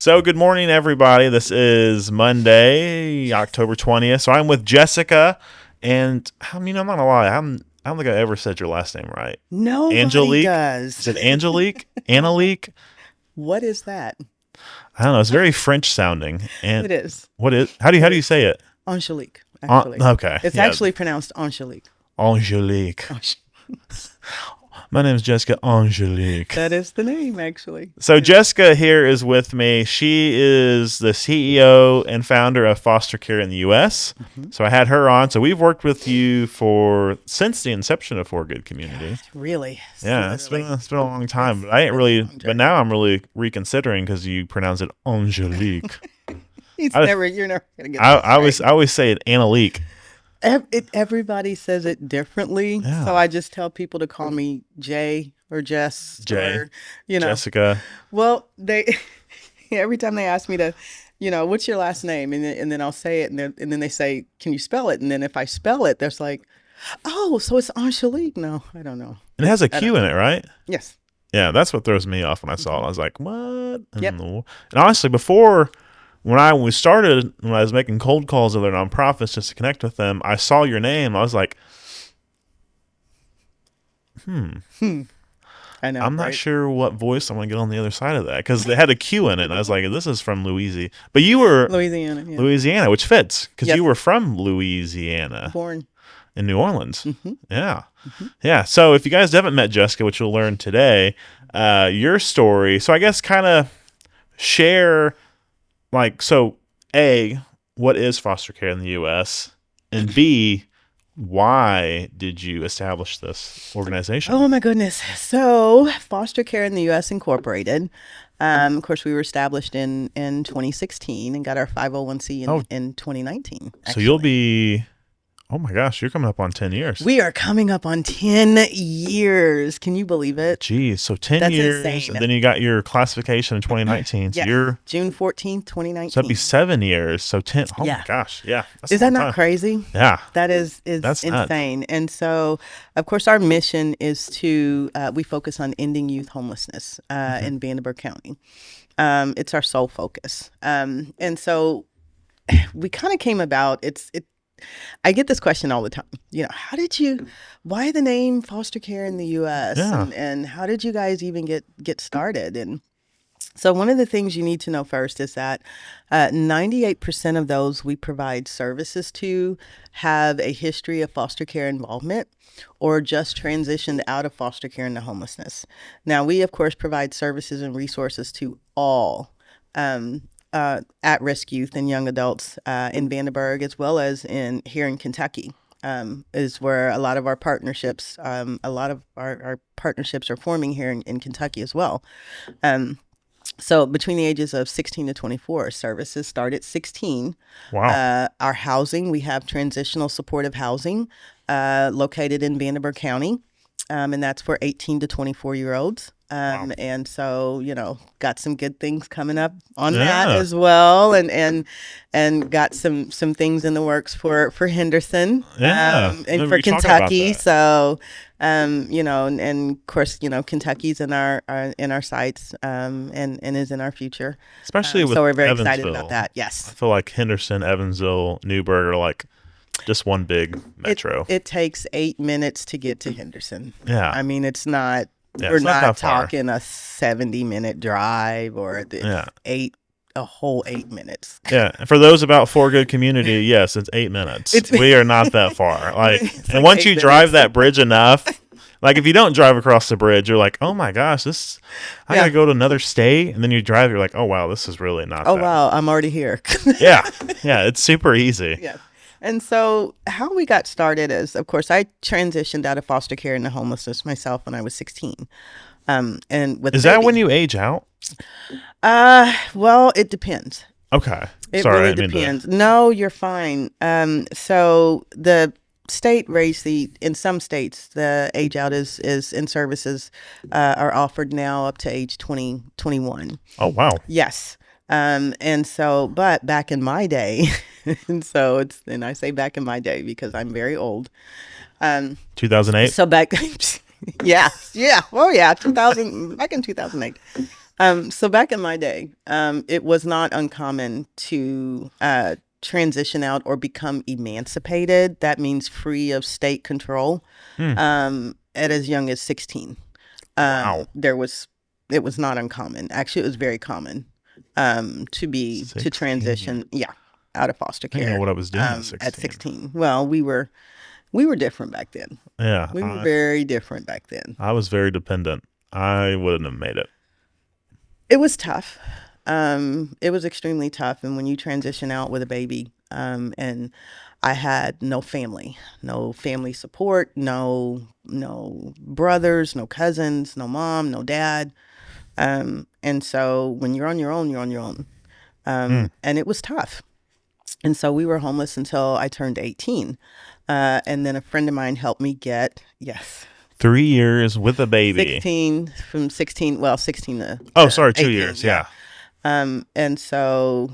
So good morning, everybody. This is Monday, October 20th. So I'm with Jessica, and I'm not gonna lie, I don't think I ever said your last name right. Nobody Angelique? does. Is it Angelique? Annelique? What is that? I don't know. It's very French sounding. And It is. what is? How do you say it? Angelique, actually. Okay, It's yeah, actually pronounced Angelique. Angelique. Ange- My name is Jessica Angelique. That is the name, actually. So Jessica here is with me. She is the CEO and founder of Foster Care in the U.S. Mm-hmm. So I had her on. So we've worked with you since the inception of For Good Community. Really? Yeah, it's been a long time, but I ain't really. But now I'm really reconsidering because you pronounce it Angelique. You're never gonna get I that right. I always say it Annelique. Everybody says it differently, Yeah. so I just tell people to call me Jay or Jess Jay, or you know. Jessica. Well, they every time they ask me to, what's your last name, and then I'll say it, and then they say, can you spell it? And then if I spell it, there's like, oh, so it's Angelique. No, I don't know. It has a I Q don't. in it, right? Yes. Yeah, that's what throws me off when I saw it. I was like, what? Yep. And honestly, before when I was making cold calls to other nonprofits just to connect with them, I saw your name. I was like, I know, I'm not right? sure what voice I'm going to get on the other side of that because it had a Q in it. And I was like, this is from Louisiana. But you were Louisiana, yeah. Louisiana, which fits because Yes. you were from Louisiana Born. in New Orleans. Mm-hmm. Yeah. Yeah. So if you guys haven't met Jessica, which you'll learn today, your story. So I guess kind of share A, what is foster care in the U.S.? And B, why did you establish this organization? Oh my goodness. So Foster Care in the U.S. Incorporated. Of course, we were established in 2016 and got our 501c in 2019. So you'll actually. be, oh my gosh, you're coming up on 10 years. We are coming up on 10 years. Can you believe it? Geez, so 10 That's years, insane. and then you got your classification in 2019. So Yes. you're, June 14th, 2019. so that'd be 7 years. So 10, oh Yeah. my gosh, yeah. That's Is a long that not time. crazy? Yeah. That is That's nuts. insane. And so, of course, our mission is to, we focus on ending youth homelessness in Vanderburgh County. It's our sole focus. And so we kind of came about, I get this question all the time. Why the name Foster Care in the U.S.? Yeah. And how did you guys even get started? And so one of the things you need to know first is that 98% of those we provide services to have a history of foster care involvement or just transitioned out of foster care into homelessness. Now, we, of course, provide services and resources to all at-risk youth and young adults in Vanderburgh, as well as here in Kentucky. Is where a lot of our partnerships, our partnerships are forming here in Kentucky as well. So between the ages of 16 to 24, services start at 16. Wow. Our housing, we have transitional supportive housing located in Vanderburgh County, and that's for 18 to 24-year-olds. Wow. And so, got some good things coming up on Yeah. that as well, and got some things in the works for Henderson, Yeah. and Maybe for we talk about Kentucky. that. So, and of course, Kentucky's in our sights, and is in our future. Especially with So we're very excited Evansville. about that. I Yes. feel like Henderson, Evansville, Newburgh are like just one big metro. It takes 8 minutes to get to Henderson. Yeah. I mean, it's not. Yeah, We're it's not not that far. talking a 70-minute drive or Yeah. a whole 8 minutes. Yeah. And for those about For Good Community, yes, it's 8 minutes. We are not that far. It's And like once 8 you drive minutes. that bridge enough, like if you don't drive across the bridge, you're like, oh my gosh, I gotta go to another state. And then you drive, you're like, oh wow, this is really not Oh that. wow, I'm already here. Yeah. Yeah. It's super easy. Yeah. And so how we got started is, of course, I transitioned out of foster care into homelessness myself when I was 16. And with Is that baby. when you age out? Well, it depends. Okay. It Sorry, I really didn't mean to- depends. No, you're fine. So the state raised in some states, the age out is in services are offered now up to age 21. Oh wow. Yes. And so, but back in my day, and I say back in my day because I'm very old. 2008. So back, yeah. Oh yeah. 2000, back in 2008. So back in my day, it was not uncommon to transition out or become emancipated. That means free of state control Hmm. at as young as 16. Wow. It was not uncommon. Actually, it was very common to 16. transition, yeah, out of foster I didn't know care what I was doing at at 16. 16. Well, we were different back then. Yeah, We were very different back then. I was very dependent. I wouldn't have made it. It was tough. It was extremely tough. And when you transition out with a baby, and I had no family support, no brothers, no cousins, no mom, no dad. And so when you're on your own, you're on your own. Hmm. And it was tough. And so we were homeless until I turned 18. And then a friend of mine helped me get, yes, 3 years with a baby. 16, from 16, well, 16 Oh, to sorry, 2 18, years. Yeah. And so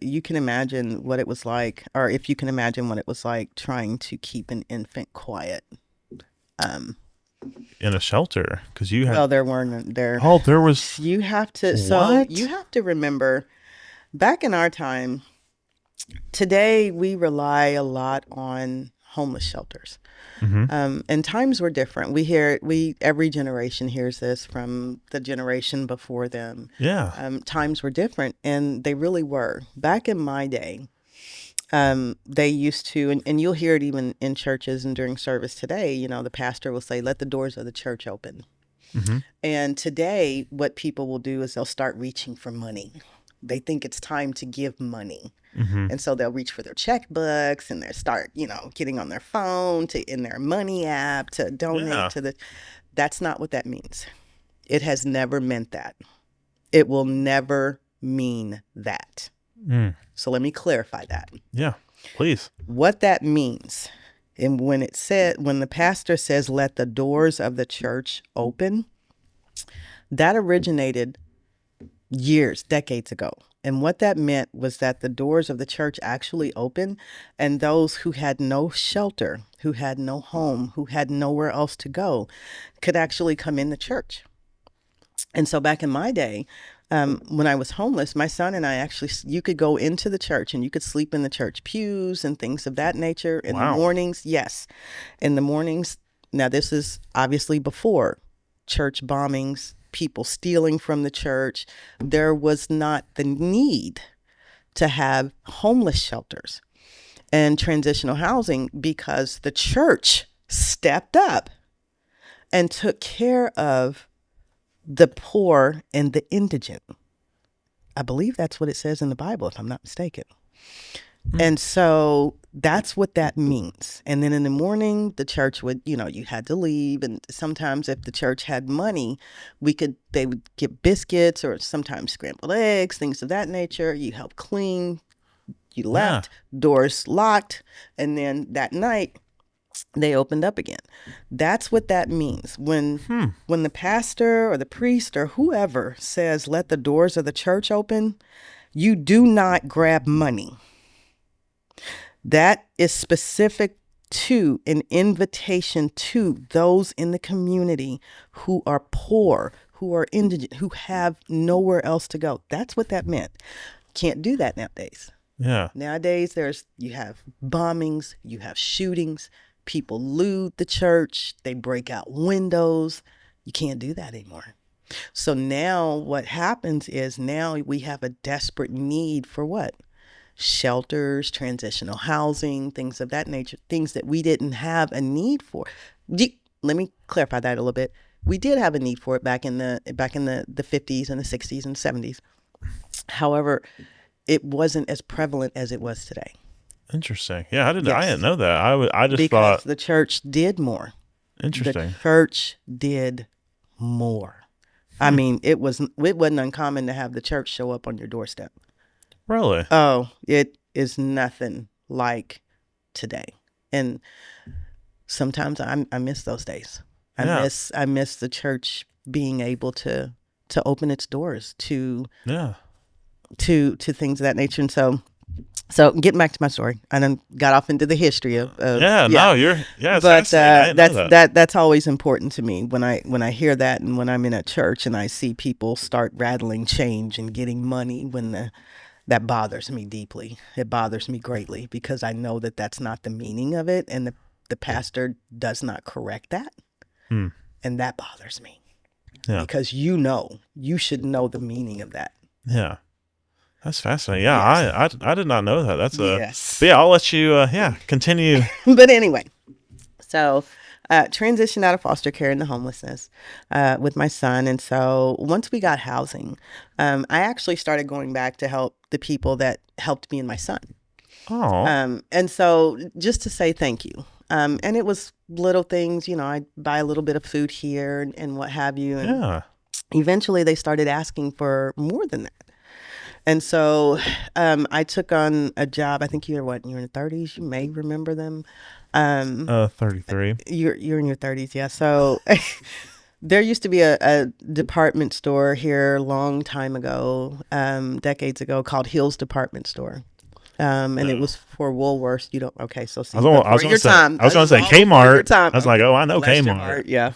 you can imagine what it was like, or if you can imagine what it was like trying to keep an infant quiet. In a shelter because you had. Well, there weren't there. Oh, there was. You have to. So What? you have to remember, back in our time. Today we rely a lot on homeless shelters. Hmm. And times were different. Every generation hears this from the generation before them. Yeah. Times were different, and they really were. Back in my day, they used to, and you'll hear it even in churches and during service today, the pastor will say, let the doors of the church open. Hmm. And today, what people will do is they'll start reaching for money. They think it's time to give money. Hmm. And so they'll reach for their checkbooks and they'll start, getting on their phone in their money app to donate Yeah. to the. That's not what that means. It has never meant that. It will never mean that. Mm. So let me clarify that. Yeah. Please. What that means, and when the pastor says, let the doors of the church open, that originated decades ago. And what that meant was that the doors of the church actually opened, and those who had no shelter, who had no home, who had nowhere else to go, could actually come in the church. And so back in my day, when I was homeless, my son and I actually, you could go into the church and you could sleep in the church pews and things of that nature. In the Wow. mornings, yes. In the mornings, now this is obviously before church bombings, people stealing from the church. There was not the need to have homeless shelters and transitional housing because the church stepped up and took care of the poor and the indigent. I believe that's what it says in the Bible, if I'm not mistaken. And so that's what that means. And then in the morning, the church would, you had to leave. And sometimes if the church had money, they would get biscuits or sometimes scrambled eggs, things of that nature. You helped clean, you left, doors locked. And then that night, they opened up again. That's what that means. When the pastor or the priest or whoever says, let the doors of the church open, you do not grab money. That is specific to an invitation to those in the community who are poor, who are indigent, who have nowhere else to go. That's what that meant. Can't do that nowadays. Yeah. Nowadays, you have bombings, you have shootings, people loot the church, they break out windows. You can't do that anymore. So now what happens is now we have a desperate need for what? Shelters, transitional housing, things of that nature, things that we didn't have a need for. Let me clarify that a little bit. We did have a need for it back in the 50s and the 60s and 70s. However, it wasn't as prevalent as it was today. Interesting. Yeah, I didn't Yes. know that. I just Because thought. the church did more. Interesting. The church did more. I mean, it wasn't uncommon to have the church show up on your doorstep. Really? Oh, it is nothing like today. And sometimes I miss those days. Yeah. I miss the church being able to open its doors to Yeah. things of that nature. And so So getting back to my story, I then got off into the history of Yeah, yeah. no, it's But fascinating. I didn't know that. that's always important to me when I hear that, and when I'm in a church and I see people start rattling change and getting money, that bothers me deeply. It bothers me greatly because I know that that's not the meaning of it, and the pastor does not correct that, Hmm. and that bothers me Yeah, because you should know the meaning of that. yeah. That's fascinating. Yeah, Yes. I did not know that. But Yes. yeah, I'll let you continue. But anyway, so transitioned out of foster care into homelessness with my son. And so once we got housing, I actually started going back to help the people that helped me and my son. Oh, And so just to say thank you. And it was little things, I buy a little bit of food here and what have you. And yeah. eventually they started asking for more than that. And so I took on a job. I think you're in your 30s. You may remember them. 33. You're in your 30s, yeah. So there used to be a department store here a long time ago, decades ago, called Hill's Department Store. And it No. was for Woolworths. You don't, okay, so see, I before was gonna your say time. I was This gonna is say all before your Kmart. time. I was like, Okay, oh, I know bless your Kmart. heart, yeah.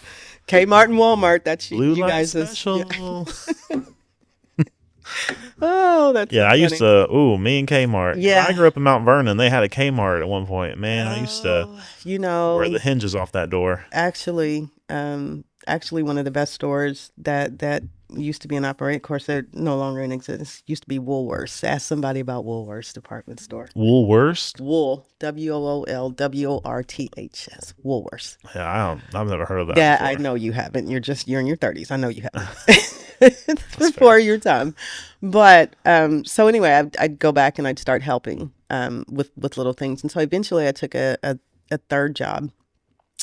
Kmart and Walmart, that's Blue you light guys. Yeah. special. Oh, that's Yeah, so I used funny. to. Ooh, me and Kmart. Because I Yeah. grew up in Mount Vernon. They had a Kmart at one point. Man, I used to Oh, wear the hinges off that door. actually one of the best stores that used to be in operation. Of course, they're no longer in existence. Used to be Woolworths. Ask somebody about Woolworths department store. Woolworst. Wool, WOOLWORTHS, Woolworths. Yeah, I've never heard of that Yeah, I before. know you haven't. You're in your 30s. I know you haven't. It's That's fair. before your time. But so anyway, I'd go back and I'd start helping with little things. And so eventually I took a third job.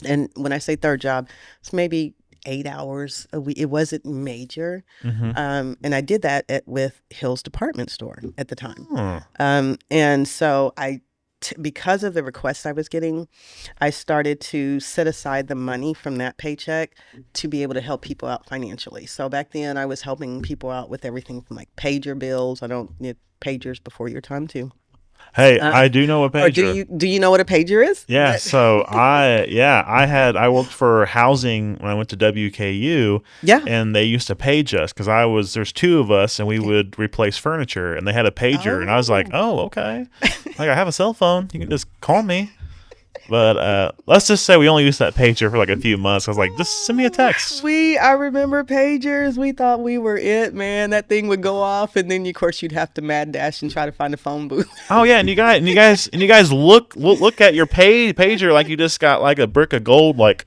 And when I say third job, it's maybe 8 hours a week. It wasn't major. Mm-hmm. And I did that with Hill's department store at the time. Oh, And so because of the requests I was getting, I started to set aside the money from that paycheck to be able to help people out financially. So back then I was helping people out with everything from like pager bills. I don't need pagers before your time too. hey, Uh, I do know a or pager. do you know what a pager is? Yeah, so I worked for housing when I went to WKU, Yeah. and they used to page us because there's two of us and we would replace furniture, and they had a pager, and I was like, Oh. oh, okay, like I have a cell phone, you can just call me. But let's just say we only used that pager for like a few months. I was like, just send me a text. I remember pagers. We thought we were it, man. That thing would go off, and then of course you'd have to mad dash and try to find a phone booth. Oh yeah, and you guys look at your pager like you just got like a brick of gold, like.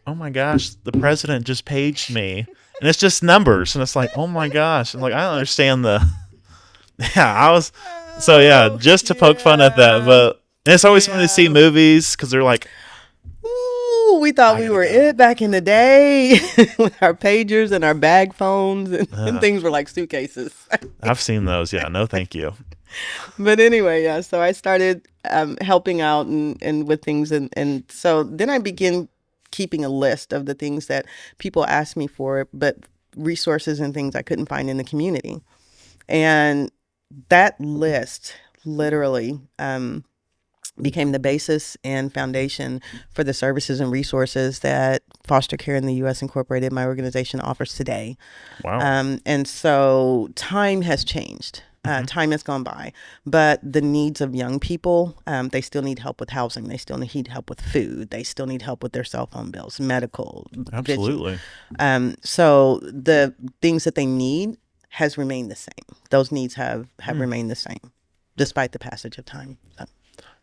Oh my gosh, the president just paged me. And it's just numbers. And it's like, oh my gosh. And like, I don't understand the. Yeah, I was. So yeah, Oh, just to poke fun at that. yeah. But and it's always fun to see Yeah. movies because they're like, Ooh, we thought I we gotta were go. it back in the day with our pagers and our bag phones, and Uh, things were like suitcases. I've seen those. Yeah, no thank you. But anyway, yeah, so I started helping out and with things. And so then I began keeping a list of the things that people asked me for, but resources and things I couldn't find in the community. And that list literally became the basis and foundation for the services and resources that Foster Care in the U.S. Incorporated, my organization, offers today. Wow. And so time has changed. Hmm. Time has gone by, but the needs of young people, they still need help with housing. They still need help with food. They still need help with their cell phone bills, medical, vision. Absolutely. So the things that they need has remained the same. Those needs have remained the same despite the passage of time. So,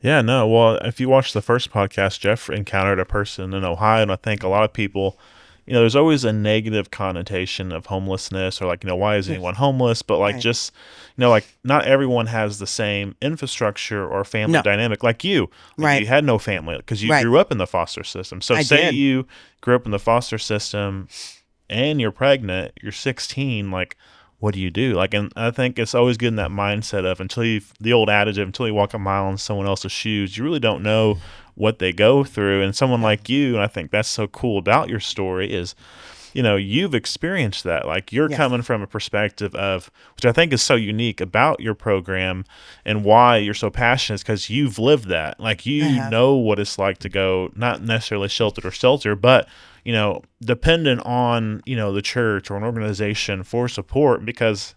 Yeah, no. Well, if you watch the first podcast, Jeff encountered a person in Ohio, and I think a lot of people, there's always a negative connotation of homelessness, or like, why is yes, anyone homeless? But like, right. just, like, not everyone has the same infrastructure or family No, dynamic like you. Like, right, you had no family because you right. grew up in the foster system. So, I say did. you grew up in the foster system and you're pregnant, you're 16, like, what do you do? Like, and I think it's always good in that mindset of the old adage of until you walk a mile in someone else's shoes, you really don't know what they go through. And someone No. like you, and I think that's so cool about your story is, you've experienced that. Like you're Yes, coming from a perspective of, which I think is so unique about your program and why you're so passionate is because you've lived that. Like I you have. know what it's like to go, not necessarily sheltered or shelter, but, dependent on, the church or an organization for support because,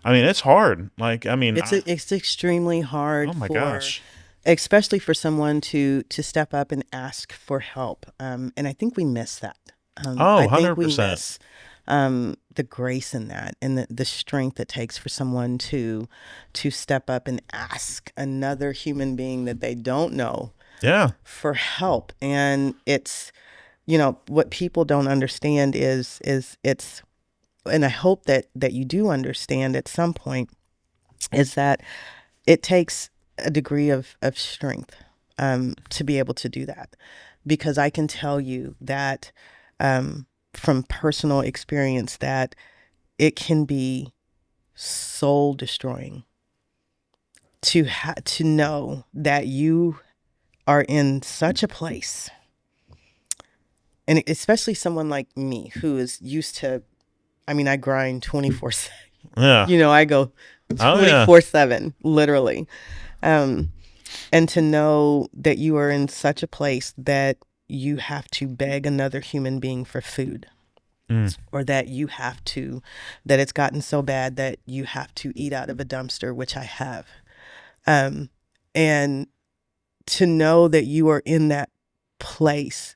I mean, it's hard. Like, I mean, It's extremely oh hard my for, gosh. especially for someone to step up and ask for help. And I think we miss that. Oh, I think we 100%. miss the grace in that, and the strength it takes for someone to step up and ask another human being that they don't know Yeah. for help. And it's, what people don't understand is it's, and I hope that you do understand at some point, is that it takes a degree of strength to be able to do that. Because I can tell you that from personal experience that it can be soul destroying to know that you are in such a place, and especially someone like me who is used to, I mean, I grind 24 Yeah. I go Oh yeah. 24/7 literally. um and to know that you are in such a place that you have to beg another human being for food, Mm. or that it's gotten so bad that you have to eat out of a dumpster, which I have. um and to know that you are in that place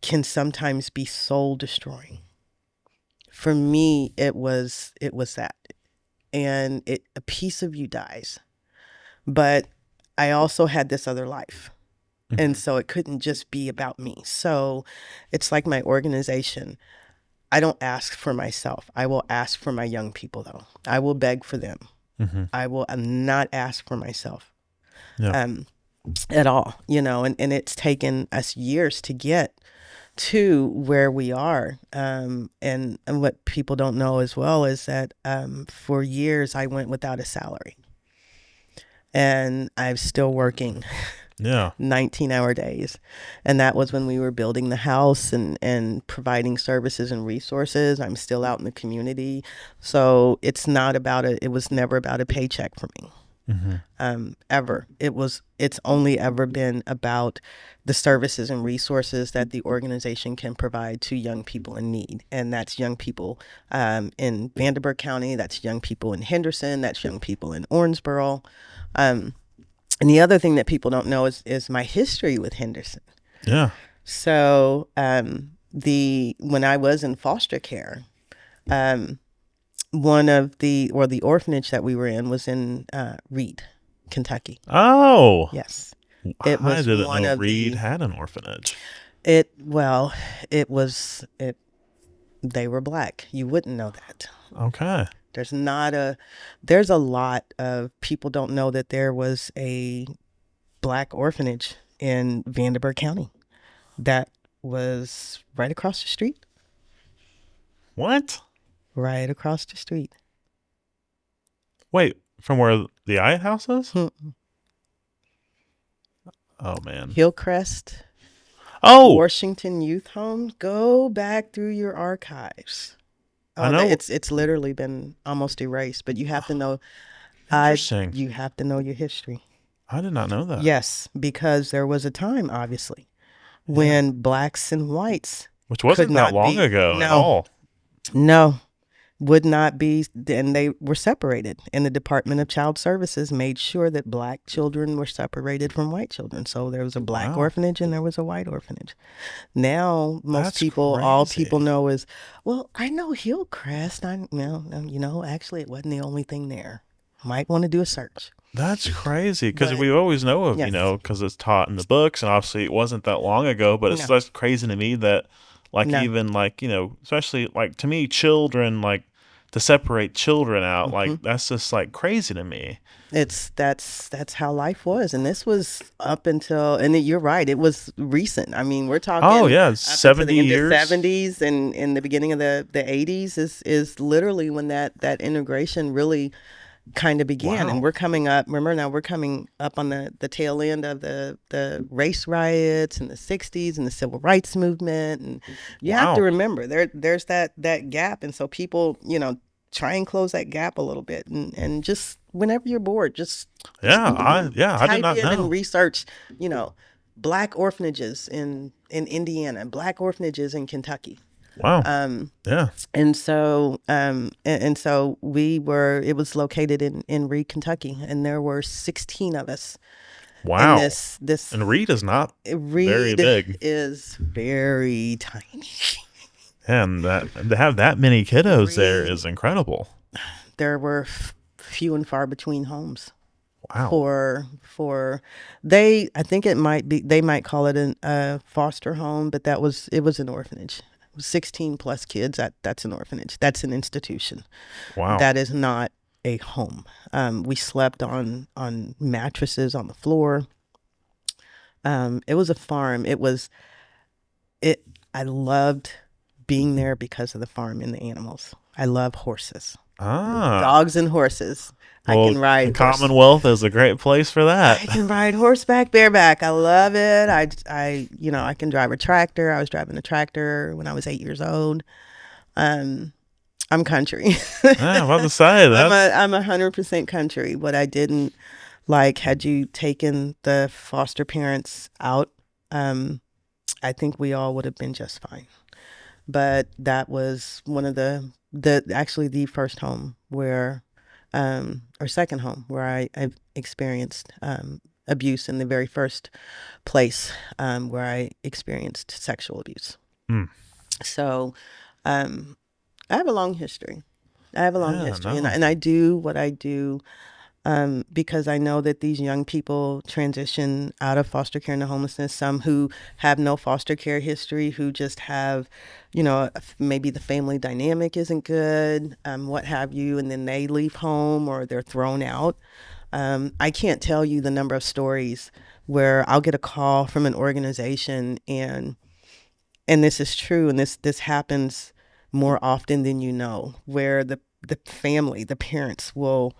can sometimes be soul destroying. For me, it was that, and a piece of you dies. But I also had this other life. And Mhm. so it couldn't just be about me. So it's like my organization. I don't ask for myself. I will ask for my young people, though. I will beg for them. Mhm. I will not ask for myself Yeah. um, at all, and it's taken us years to get to where we are. And what people don't know as well is that for years I went without a salary, and I'm still working Yeah. 19-hour days. And that was when we were building the house and providing services and resources. I'm still out in the community. So it was never about a paycheck for me. Mhm. Ever. It's only ever been about the services and resources that the organization can provide to young people in need. And that's young people in Vanderburgh County, that's young people in Henderson, that's young people in Owensboro. Um, and the other thing that people don't know is my history with Henderson. Yeah. So the when I was in foster care, um, the orphanage that we were in was in Reed, Kentucky. Oh, Yes, it I was didn't one know of Reed the had an orphanage. it well, it was it. They were black. You wouldn't know that. Okay. There's not a. There's a lot of people don't know that there was a black orphanage in Vanderburgh County that was right across the street. What? Right across the street. Wait, from where the Eye House is? Hmm. Oh man. Hillcrest, Oh, Washington Youth Home. Go back through your archives. I Oh, know. it's literally been almost erased. But you have to know. Interesting. You have to know your history. I did not know that. Yes, because there was a time, obviously, Yeah. when blacks and whites Which could wasn't that not long be. ago at No, all. no, would not be, and they were separated. And the Department of Child Services made sure that black children were separated from white children. So there was a black Wow. orphanage and there was a white orphanage. Now, That's all crazy. people know is, well, I know Hillcrest. Actually, it wasn't the only thing there. Might want to do a search. That's crazy because But we always know of, yes, because it's taught in the books, and obviously it wasn't that long ago. But it's no, just crazy to me that, like, no. even like especially like to me, children, like to separate children out, Hmm. like that's just like crazy to me. That's how life was, and this was up until, and you're right, it was recent. I mean, we're Oh talking yeah, up into the 70 years. '70s and in the beginning of the '80s is literally when that integration really kind of began. And Wow. we're coming up, remember now, we're coming up on the tail end of the race riots in the 60s and the civil rights movement. And you have to Wow. remember there's that gap. And so people, try and close that gap a little bit. And just whenever you're bored, just I did type not in and know. research, you know, black orphanages in Indiana, black orphanages in Kentucky. Wow. Um, Yeah. and so it was located in Reed, Kentucky, and there were 16 of us. And Wow. this And Reed is not very Reed big. is very tiny. And that to have that many kiddos there Reed, is incredible. there were few and far between homes Wow. for they. I think it might be they might call it a foster home, but it was an orphanage. 16 plus kids. That's an orphanage. That's an institution. Wow. That is not a home. We slept on mattresses on the floor. It was a farm. It. I loved being there because of the farm and the animals. I love horses, Ah. dogs, and horses. I Well, can ride horse. Commonwealth is a great place for that. I can ride horseback, bareback. I love it. I can drive a tractor. I was driving a tractor when I was 8 years old. Um, I'm country. Yeah, I'm about to say that's I'm 100% country. What I didn't like, had you taken the foster parents out, um, I think we all would have been just fine. But that was one of actually the first home where, or second home where I experienced abuse, in the very first place where I experienced sexual abuse. mm, So um, I have a long history. I have a long yeah, history, no. and I do what I do because I know that these young people transition out of foster care into homelessness. Some who have no foster care history, who just have, maybe the family dynamic isn't good, what have you, and then they leave home or they're thrown out. I can't tell you the number of stories where I'll get a call from an organization, and this is true, and this happens more often than you know, where the family, the parents will,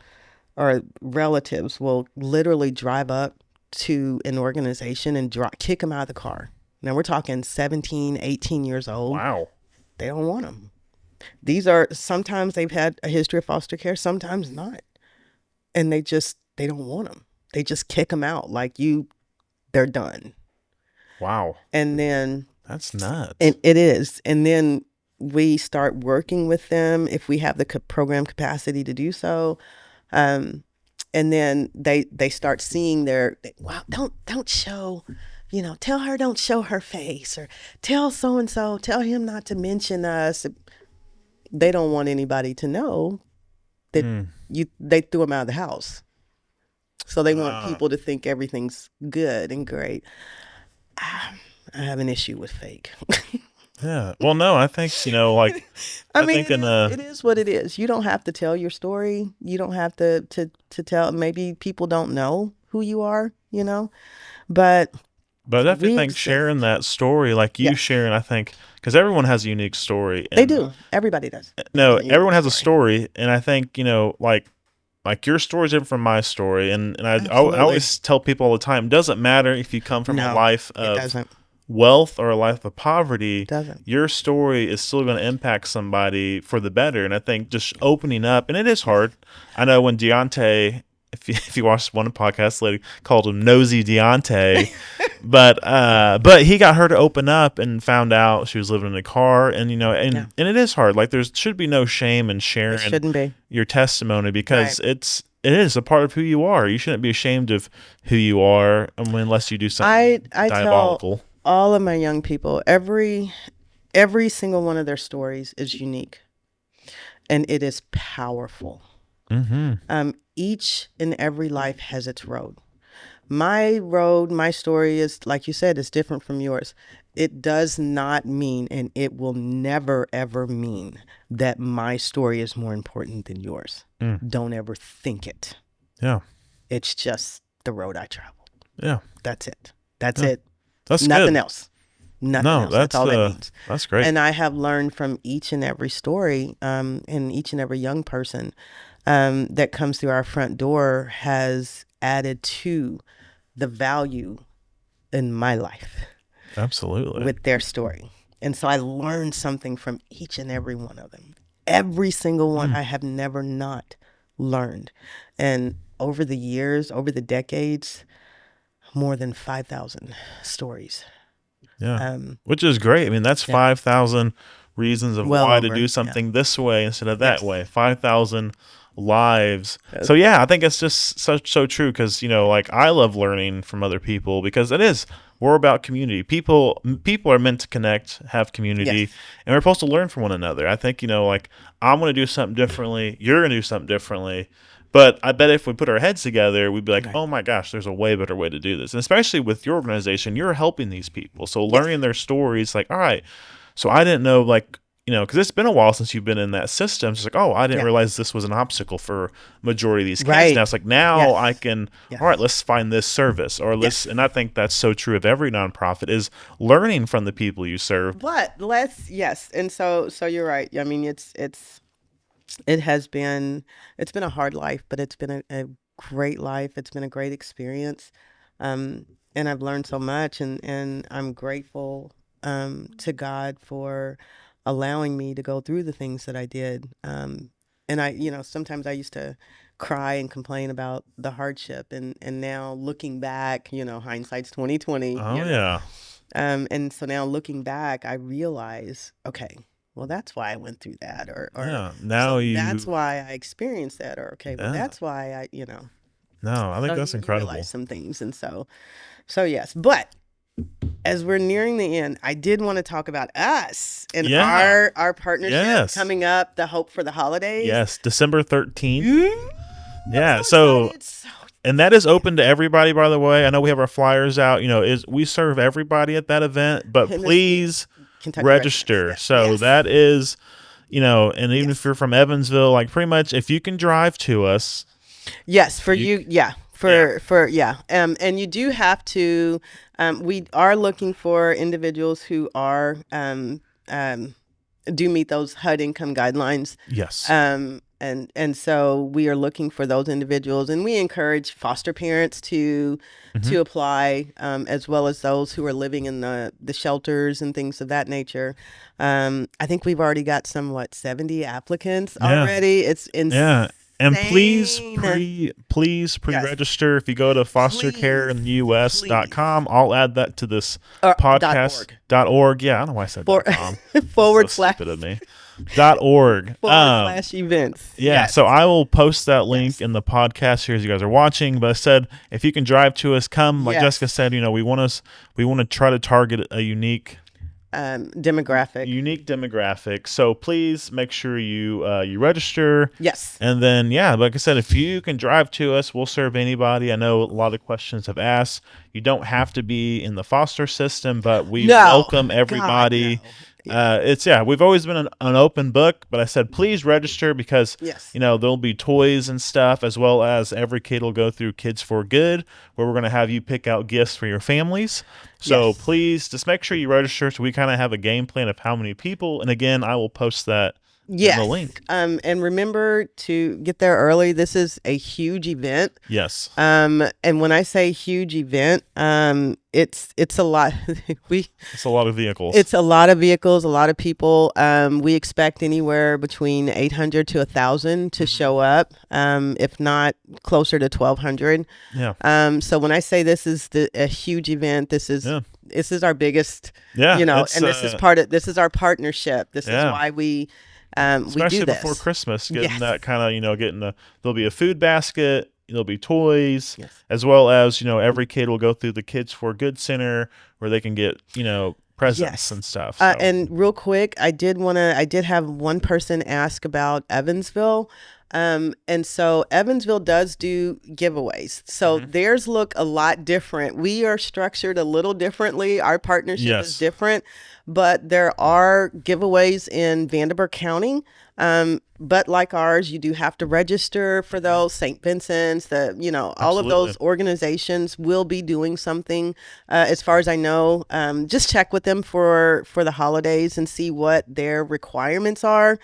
or relatives will literally drive up to an organization and kick them out of the car. Now we're talking 17, 18 years old. Wow. They don't want them. These are, sometimes they've had a history of foster care, sometimes not. And they don't want them. They just kick them out like they're done. Wow. And then, That's nuts. and it is. And then we start working with them if we have the program capacity to do so. And then they start seeing wow, don't show, tell her don't show her face, or tell so and so, tell him not to mention us. They don't want anybody to know that they threw him out of the house. So they want people to think everything's good and great. I have an issue with fake. Yeah. Well, no, I think, like, I I mean, think in it is what it is. You don't have to tell your story. You don't have to tell. Maybe people don't know who you are, but but I definitely we think sharing exist. that story, like you Yes, sharing, I think, because everyone has a unique story. they And do. Everybody does. Has no, a unique everyone has a story. story. And I think, like your story's different from my story. And I Absolutely. always tell people all the time, it doesn't matter if you come from a No, life it of doesn't. wealth or a life of poverty, Doesn't. your story is still going to impact somebody for the better. And I think just opening up, and it is hard. I know when Deontay, if you watched one podcast, lady called him Nosy Deontay, but he got her to open up and found out she was living in a car, and Yeah, and it is hard. Like there should be no shame in it sharing shouldn't be. your testimony Right. because it is a part of who you are. You shouldn't be ashamed of who you are unless you do something I tell diabolical. all of my young people, every single one of their stories is unique, and it is powerful. Mm-hmm. Each and every life has its road. My road, my story is, like you said, is different from yours. It does not mean, and it will never, ever mean, that my story is more important than yours. Mm. Don't ever think it. Yeah. It's just the road I traveled. Yeah. That's it. That's Yeah. it. That's Nothing good. else. Nothing No, else. That's all that means. that's great. And I have learned from each and every story, and each and every young person, that comes through our front door has added to the value in my life Absolutely. with their story. And so I learned something from each and every one of them. Every single one I have never not learned. And over the years, over the decades, more than 5,000 stories. Yeah. Which is great. I mean, that's Yeah. 5,000 reasons of Well why to over. do Yeah. something this way instead of that Yes. way. 5,000 lives. Yes. So yeah, I think it's just so true because, like I love learning from other people because we're about community. People are meant to connect, have community, Yes. and we're supposed to learn from one another. I think, like I'm going to do something differently, you're going to do something differently. But I bet if we put our heads together, we'd be like, Right. oh my gosh, there's a way better way to do this. And especially with your organization, you're helping these people. So learning their stories, like, all right, so I didn't know, like, because it's been a while since you've been in that system. It's like, oh, I didn't Yeah. realize this was an obstacle for majority of these kids. Right. Now it's like, now Yes. I can, Yes. all right, let's find this service or let's, Yes. and I think that's so true of every nonprofit is learning from the people you serve. But yes. And so you're right. I mean, it's been a hard life, but it's been a great life. It's been a great experience. And I've learned so much, and I'm grateful to God for allowing me to go through the things that I did. And sometimes I used to cry and complain about the hardship, and now looking back, hindsight's 2020. Oh, yeah. And so now looking back, I realize, okay, well, that's why I went through that, or Yeah. Now so that's why I experienced that, or okay, well, Yeah. that's why No, I think so that's you incredible. realize some things, and so yes, but as we're nearing the end, I did want to talk about us and Yeah. our partnership Yes. coming up, the Hope for the Holidays. Yes, December 13th. Mm, Yeah, I'm so excited. and that is open to everybody, by the way. I know we have our flyers out. We serve everybody at that event, but And this- please Kentucky register. residents, yes. So Yes. that is, and even Yes. if you're from Evansville, like pretty much if you can drive to us. Yes, for you, yeah. And you do have to. We are looking for individuals who are do meet those HUD income guidelines. Yes. And so we are looking for those individuals, and we encourage foster parents to apply, as well as those who are living in the shelters and things of that nature. I think we've already got 70 applicants already. It's insane. Yeah. And please Yes. pre-register if you go to fostercareintheus.com. I'll add that to this podcast. .org. Yeah, I don't know why I said .com. Forward so slash stupid of me. .org. / events. Yeah, Yes. so I will post that link in the podcast here as you guys are watching. But I said if you can drive to us, come. Like Yes. Jessica said, we want to try to target a unique demographic. So please make sure you register. Yes. And then like I said, if you can drive to us, we'll serve anybody. I know a lot of questions have asked. You don't have to be in the foster system, but we welcome everybody. God, no. We've always been an open book, but I said please register because Yes. there'll be toys and stuff, as well as every kid will go through Kids for Good, where we're going to have you pick out gifts for your families. So Yes. please just make sure you register so we kind of have a game plan of how many people. And again, I will post that in the link. And remember to get there early. This is a huge event. Yes. And when I say huge event, it's a lot. It's a lot of vehicles. It's a lot of vehicles, a lot of people. We expect anywhere between 800 to 1,000 to show up, if not closer to 1,200. Yeah. So when I say this is a huge event, this is our biggest. Yeah. And this is this is our partnership. This is why we. Especially we do this before Christmas, getting that kind of, there'll be a food basket, there'll be toys, as well as, every kid will go through the Kids for Good Center where they can get, presents and stuff. So. And real quick, I did have one person ask about Evansville. And so Evansville does do giveaways. So theirs look a lot different. We are structured a little differently. Our partnership is different, but there are giveaways in Vanderburgh County. But like ours, you do have to register for those. St. Vincent's, all of Absolutely. those organizations will be doing something. As far as I know, just check with them for the holidays and see what their requirements are.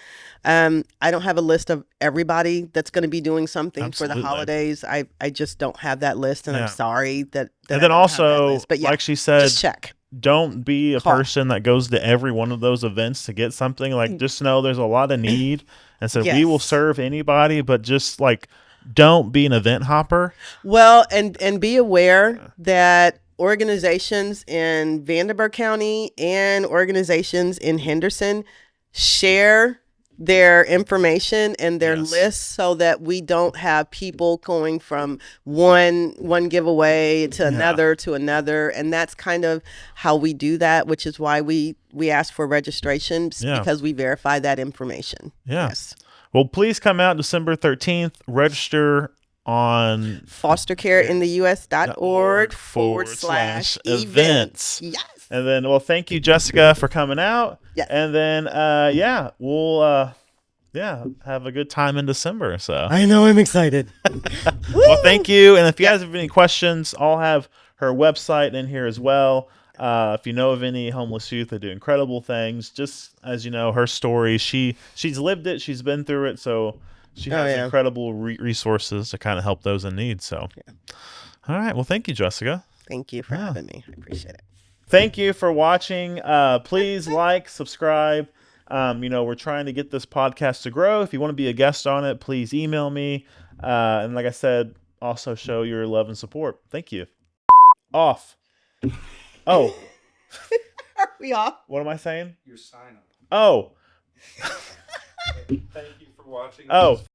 I don't have a list of everybody that's going to be doing something for the Absolutely. holidays. I just don't have that list, and I'm Yeah. sorry that And I then don't have that also, list. But yeah, like she said, just check. don't be a Call. person that goes to every one of those events to get something. Like, just know there's a lot of need. And so we will Yes. serve anybody, but just like, don't be an event hopper. Well, and be aware that organizations in Vanderburgh County and organizations in Henderson share their information and their Yes. lists so that we don't have people going from one giveaway to another, and that's kind of how we do that, which is why we ask for registration, Yeah. because we verify that information. Yeah. Yes. Well, please come out December 13th. Register on fostercareintheus.org/events. Yes. And then, well, thank you, Jessica, for coming out. Yes. And then, we'll, have a good time in December. So, I know, I'm excited. well, thank you. And if you guys have any questions, I'll have her website in here as well. If you know of any homeless youth that do incredible things, just as you know, her story, she's lived it, she's been through it, so she has incredible resources to kind of help those in need. So, all right. Well, thank you, Jessica. Thank you for having me. I appreciate it. Thank you for watching. Please like, subscribe. We're trying to get this podcast to grow. If you want to be a guest on it, please email me. And like I said, also show your love and support. Thank you. Off. Oh. Are we off? What am I saying? Your sign up. Oh. Thank you for watching. Oh.